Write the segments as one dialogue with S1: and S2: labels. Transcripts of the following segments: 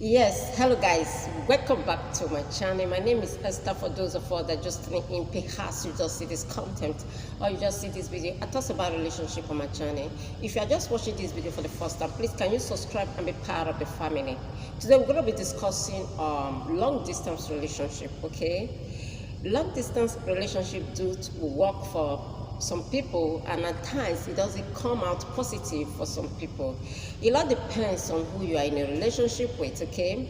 S1: Yes, hello guys, welcome back to my channel. My name is Esther. For those of us that just tuning in, perhaps you just see this content or you just see this video, I talk about relationship on my channel. If you are just watching this video for the first time, please can you subscribe and be part of the family. Today we're going to be discussing long distance relationship. Okay, long distance relationship do work for some people, and at times it doesn't come out positive for some people. It all depends on who you are in a relationship with. Okay,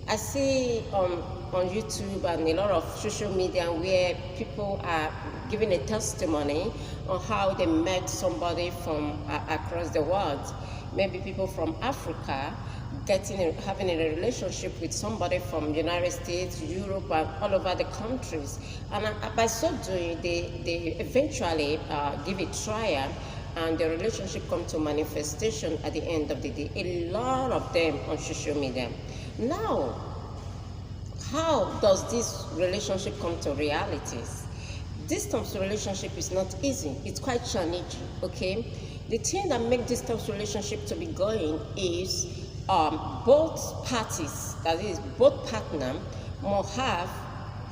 S1: I see on YouTube and a lot of social media where people are giving a testimony on how they met somebody from across the world, maybe people from Africa having a relationship with somebody from United States, Europe, and all over the countries. And by so doing, they eventually give a trial, and the relationship comes to manifestation at the end of the day. A lot of them on social media. Now, how does this relationship come to realities? Distance relationship is not easy. It's quite challenging. Okay, the thing that makes distance relationship to be going is both parties, that is, both partner, must have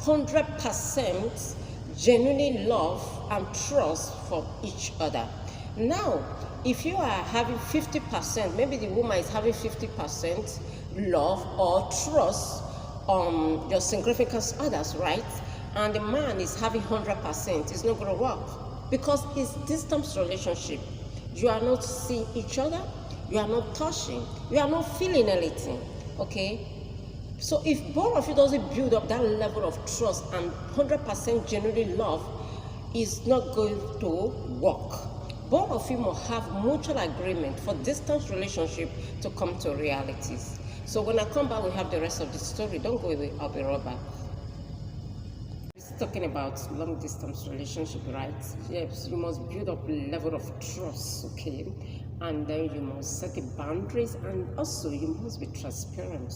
S1: 100% genuine love and trust for each other. Now, if you are having 50%, maybe the woman is having 50% love or trust on your significant others, right? And the man is having 100%, it's not going to work because it's distance relationship. You are not seeing each other, you are not touching, you are not feeling anything. Okay, so if both of you doesn't build up that level of trust and 100% genuine love, is not going to work. Both of you must have mutual agreement for distance relationship to come to realities. So when I come back, we have the rest of the story. Don't go away, I'll be right back. Talking about long distance relationship, right? Yes, you must build up a level of trust, okay, and then you must set the boundaries, and also you must be transparent.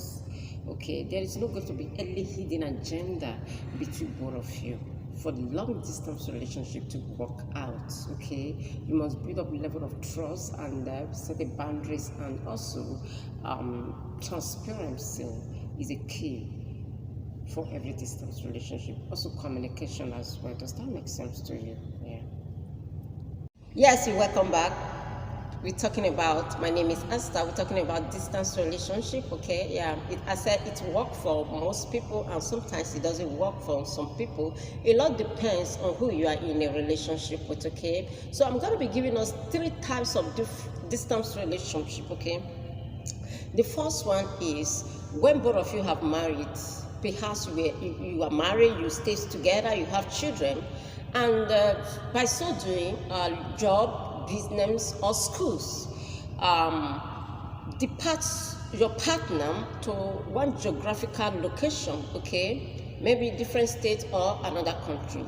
S1: Okay, there is not going to be any hidden agenda between both of you for the long distance relationship to work out. Okay, you must build up a level of trust and set the boundaries, and also transparency is a key for every distance relationship. Also communication as well. Does that make sense to you? Yeah. Yes, you welcome back. We're talking about, my name is Esther, we're talking about distance relationship. Okay, yeah, I said it works for most people, and sometimes it doesn't work for some people. A lot depends on who you are in a relationship with. Okay, so I'm going to be giving us 3 types of distance relationship. Okay, the first one is when both of you have married. Perhaps you are married, you stay together, you have children, and by so doing, job, business, or schools departs your partner to one geographical location, okay, maybe different state or another country.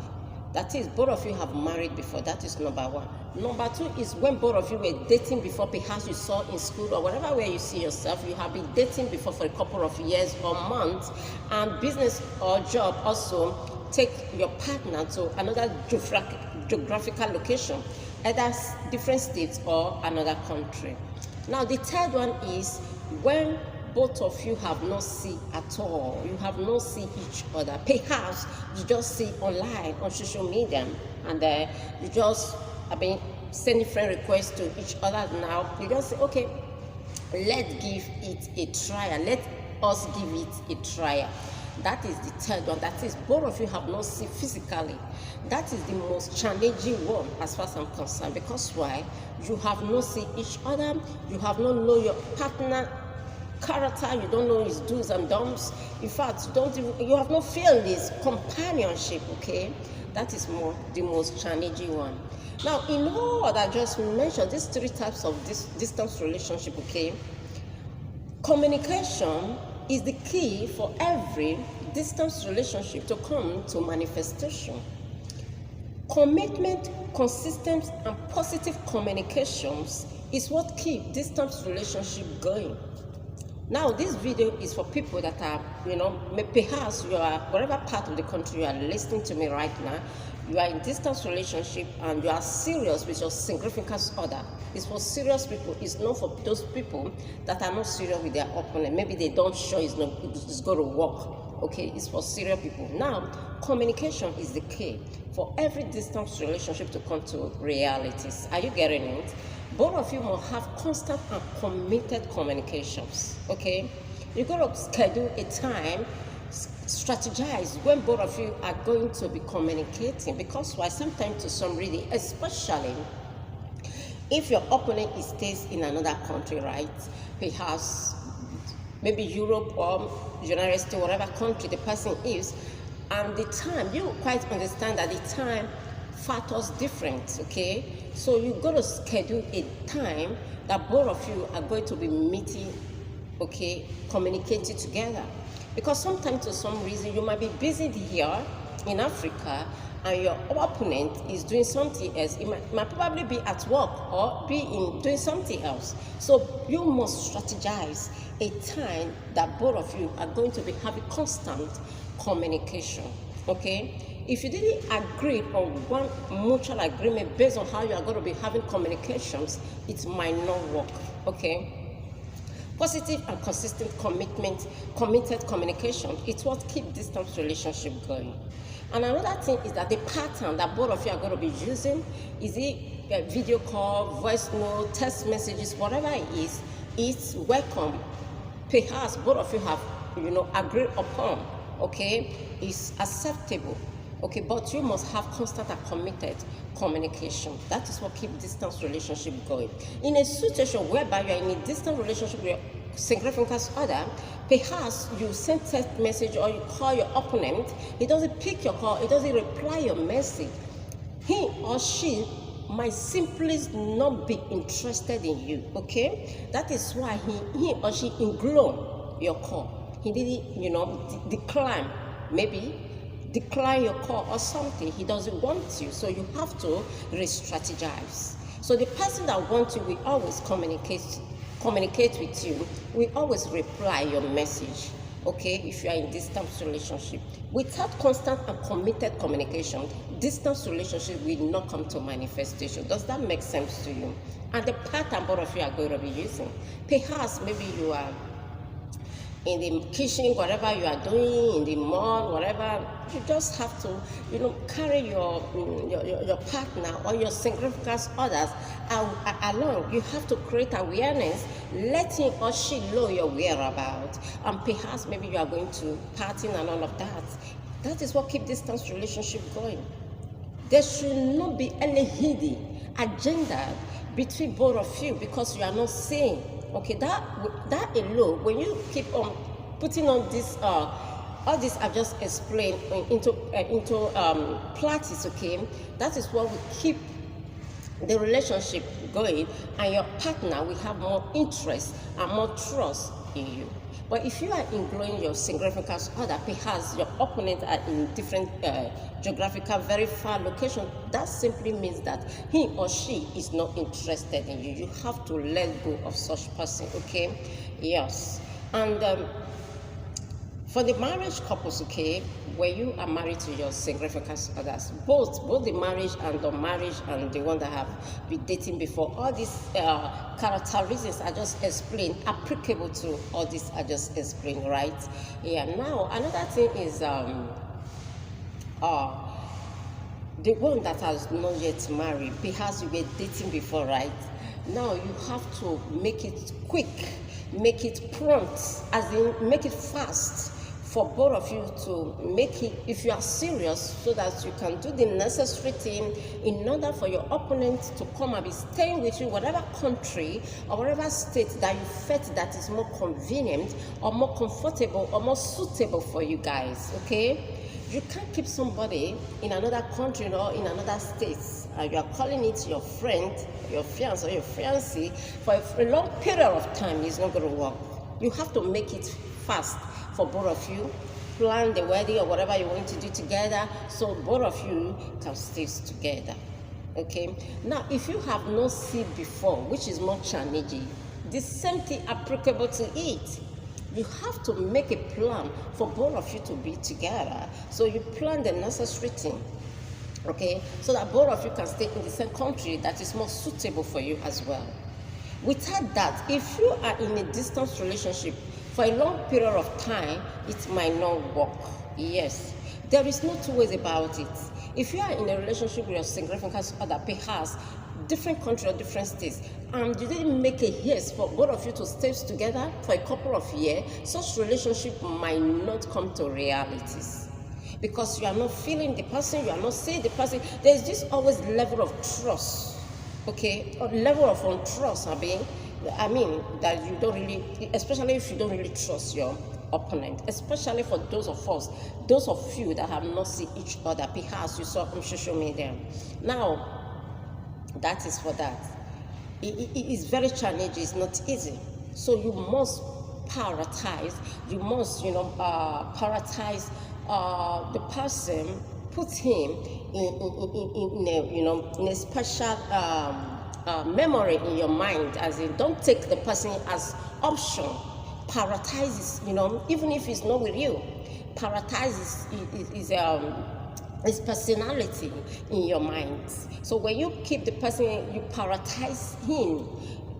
S1: That is, both of you have married before. That is number one. Number two is when both of you were dating before, perhaps you saw in school or wherever where you see yourself, you have been dating before for a couple of years or months, and business or job also take your partner to another geographical location, either different states or another country. Now, the third one is when both of you have not seen at all. You have not seen each other. Perhaps you just see online on social media, and you just sending friend requests to each other. Now you just say, okay, let's give it a trial. Let us give it a trial. That is the third one. That is, both of you have not seen physically. That is the most challenging one as far as I'm concerned. Because why? You have not seen each other. You have not known your partner character, you don't know his do's and don'ts. In fact, you have not felt his companionship. Okay, that is the most challenging one. Now, in all that I just mentioned, these 3 types of distance relationship, okay, communication is the key for every distance relationship to come to manifestation. Commitment, consistent, and positive communications is what keeps distance relationship going. Now, this video is for people that are, perhaps you are, whatever part of the country you are listening to me right now, you are in distance relationship and you are serious with your significant other. It's for serious people. It's not for those people that are not serious with their opponent. Maybe they don't sure it's going to work. Okay, it's for serious people. Now, communication is the key for every distance relationship to come to realities. Are you getting it? Both of you must have constant and committed communications. Okay, you're going to schedule a time, strategize when both of you are going to be communicating, because why, sometimes to some reason, especially if your opponent stays in another country, right? Perhaps maybe Europe or United States, whatever country the person is, and the time, you quite understand that the time factors different, okay? So you're going to schedule a time that both of you are going to be meeting, okay, communicating together. Because sometimes to some reason you might be busy here in Africa and your opponent is doing something else. It might probably be at work or be doing something else. So you must strategize a time that both of you are going to be having constant communication, okay? If you didn't agree on one mutual agreement based on how you are going to be having communications, it might not work, okay? Positive and consistent committed communication, it's what keeps distance relationship going. And another thing is that the pattern that both of you are going to be using, is it a video call, voice note, text messages, whatever it is, it's welcome. Perhaps both of you have, agreed upon, okay, is acceptable. Okay, but you must have constant and committed communication. That is what keeps distance relationship going. In a situation whereby you are in a distant relationship with your significant other, perhaps you send text message or you call your opponent, he doesn't pick your call, he doesn't reply your message. He or she might simply not be interested in you, okay? That is why he or she ignore your call. He didn't, decline, maybe decline your call or something. He doesn't want you, so you have to re-strategize. So the person that wants you will always communicate with you, will always reply your message, okay, if you are in distance relationship. Without constant and committed communication, distance relationship will not come to manifestation. Does that make sense to you? And the pattern both of you are going to be using, perhaps maybe you are in the kitchen, whatever you are doing, in the mall, whatever, you just have to, carry your partner or your significant others along. You have to create awareness, let him or she know your whereabouts, and perhaps maybe you are going to party and all of that. That is what keeps distance relationship going. There should not be any hidden agenda between both of you, because you are not saying. Okay, that alone, when you keep on putting on this, all this I've just explained into practice, okay, that is what will keep the relationship going, and your partner will have more interest and more trust in you. But if you are ignoring your significant other, perhaps your opponent are in different geographical, very far location, that simply means that he or she is not interested in you. You have to let go of such person, okay? Yes. And for the marriage couples, okay, where you are married to your significant others, both the marriage and the marriage and the one that have been dating before, all these characteristics I just explained applicable to all this I just explained, right? Yeah. Now another thing is the one that has not yet married, perhaps you were dating before, right? Now you have to make it quick, make it prompt, as in make it fast, for both of you to make it, if you are serious, so that you can do the necessary thing in order for your opponent to come and be staying with you, whatever country or whatever state that you felt that is more convenient or more comfortable or more suitable for you guys, okay? You can't keep somebody in another country or in another state, and you are calling it your friend, your fiancé or your fiancée for a long period of time. It's not going to work. You have to make it fast for both of you. Plan the wedding or whatever you want to do together, so both of you can stay together, okay? Now, if you have not seen before, which is more challenging, the same thing applicable to it. You have to make a plan for both of you to be together. So you plan the necessary thing, okay, so that both of you can stay in the same country that is more suitable for you as well. Without that, if you are in a distance relationship for a long period of time, it might not work. Yes, there is no two ways about it. If you are in a relationship with your significant other, perhaps different country or different states, and you didn't make a haste for both of you to stay together for a couple of years, such relationship might not come to realities. Because you are not feeling the person, you are not seeing the person. There's this always level of trust, okay, or level of untrust. I mean that you don't really, especially if you don't really trust your opponent, especially for those of you that have not seen each other, perhaps you saw on social media. Now, that is for that. It is very challenging, it's not easy. So you must prioritize, the person, put him in a special memory in your mind, as in don't take the person as option. Prioritize, even if it's not with you, prioritize his personality in your mind. So when you keep the person, you prioritize him.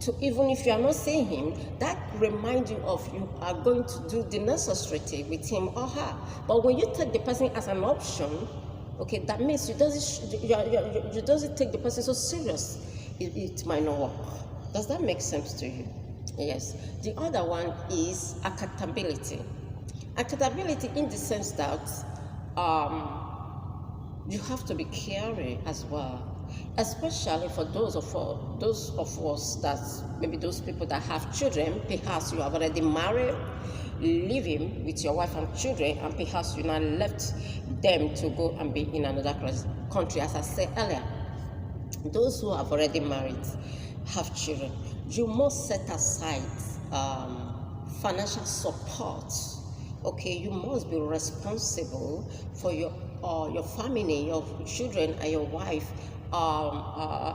S1: To, even if you are not seeing him, that reminds you of you are going to do the necessary thing with him or her. But when you take the person as an option, okay, that means you doesn't take the person so serious. It might not work. Does that make sense to you? Yes. The other one is accountability. Accountability in the sense that you have to be caring as well. Especially for those of us that maybe those people that have children, perhaps you have already married, living with your wife and children, and perhaps you now left them to go and be in another country. As I said earlier, those who have already married, have children, you must set aside financial support. Okay, you must be responsible for your family, your children, and your wife.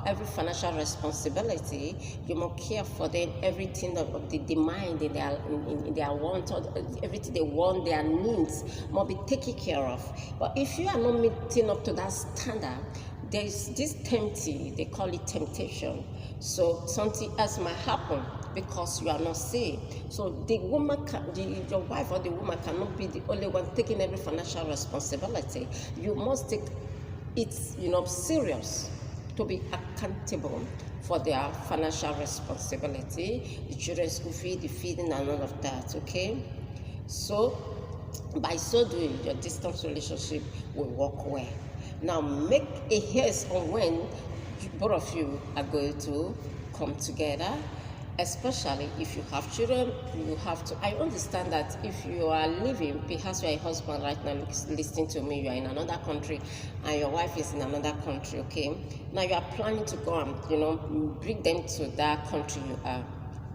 S1: Every financial responsibility, you must care for them, everything of the demand in their want, everything they want, their needs must be taken care of. But if you are not meeting up to that standard, there is this tempting, they call it temptation. So something else might happen because you are not safe. So the woman, your wife or the woman cannot be the only one taking every financial responsibility. You must take it's serious to be accountable for their financial responsibility, the children's school fee, the feeding, and all of that. Okay, so by so doing, your distance relationship will work well. Now make a haste on when both of you are going to come together. Especially if you have children, you have to. I understand that if you are living, perhaps you are a husband right now listening to me, you are in another country, and your wife is in another country. Okay, now you are planning to go and bring them to that country you are.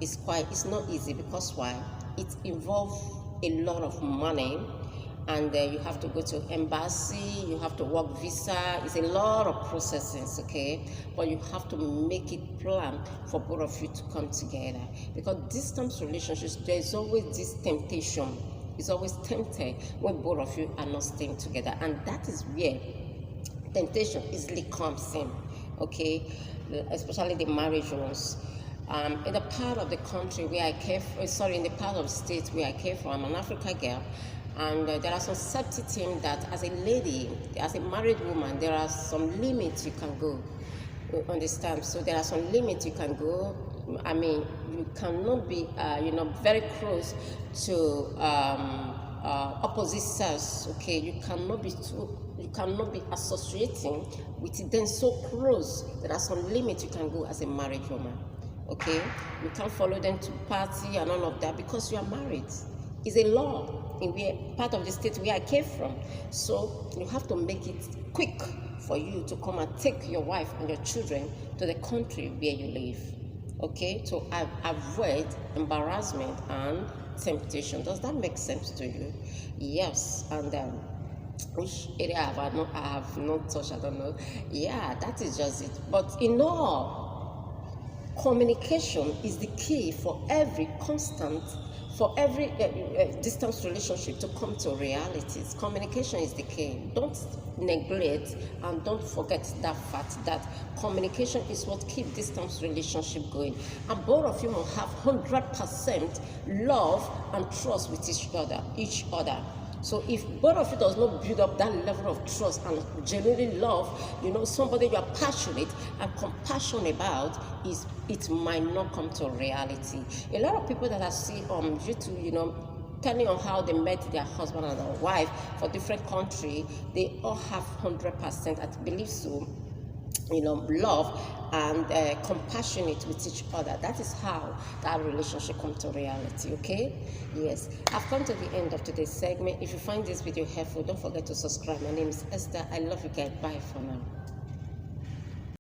S1: It's not easy because why? It involves a lot of money. And you have to go to embassy, you have to work visa, it's a lot of processes, okay? But you have to make it plan for both of you to come together. Because distance relationships, there's always this temptation. It's always tempted when both of you are not staying together. And that is where temptation easily comes in, okay? Especially the marriage ones. In the part of the country where I came from, in the part of the state where I came from, I'm an African girl. And there are some safety things that as a lady, as a married woman, there are some limits you can go. You understand? So there are some limits you can go. I mean, you cannot be, very close to opposite sex. Okay, you cannot be associating with them so close. There are some limits you can go as a married woman. Okay, you can't follow them to party and all of that because you are married. It's a law in part of the state where I came from. So you have to make it quick for you to come and take your wife and your children to the country where you live. Okay, to avoid embarrassment and temptation. Does that make sense to you? Yes. And which area I have not touched, I don't know. Yeah, that is just it. But in all, communication is the key for every constant For every distance relationship to come to realities, communication is the key. Don't neglect and don't forget that fact that communication is what keeps distance relationship going. And both of you will have 100% love and trust with each other. So if both of you does not build up that level of trust and genuinely love, somebody you are passionate and compassionate about, it might not come to reality. A lot of people that I see on YouTube, depending on how they met their husband and their wife for different country, they all have 100%, I believe so, love and compassionate with each other. That is how that relationship comes to reality. Okay, yes, I've come to the end of today's segment. If you find this video helpful, don't forget to subscribe. My name is Esther. I love you guys. Bye for now.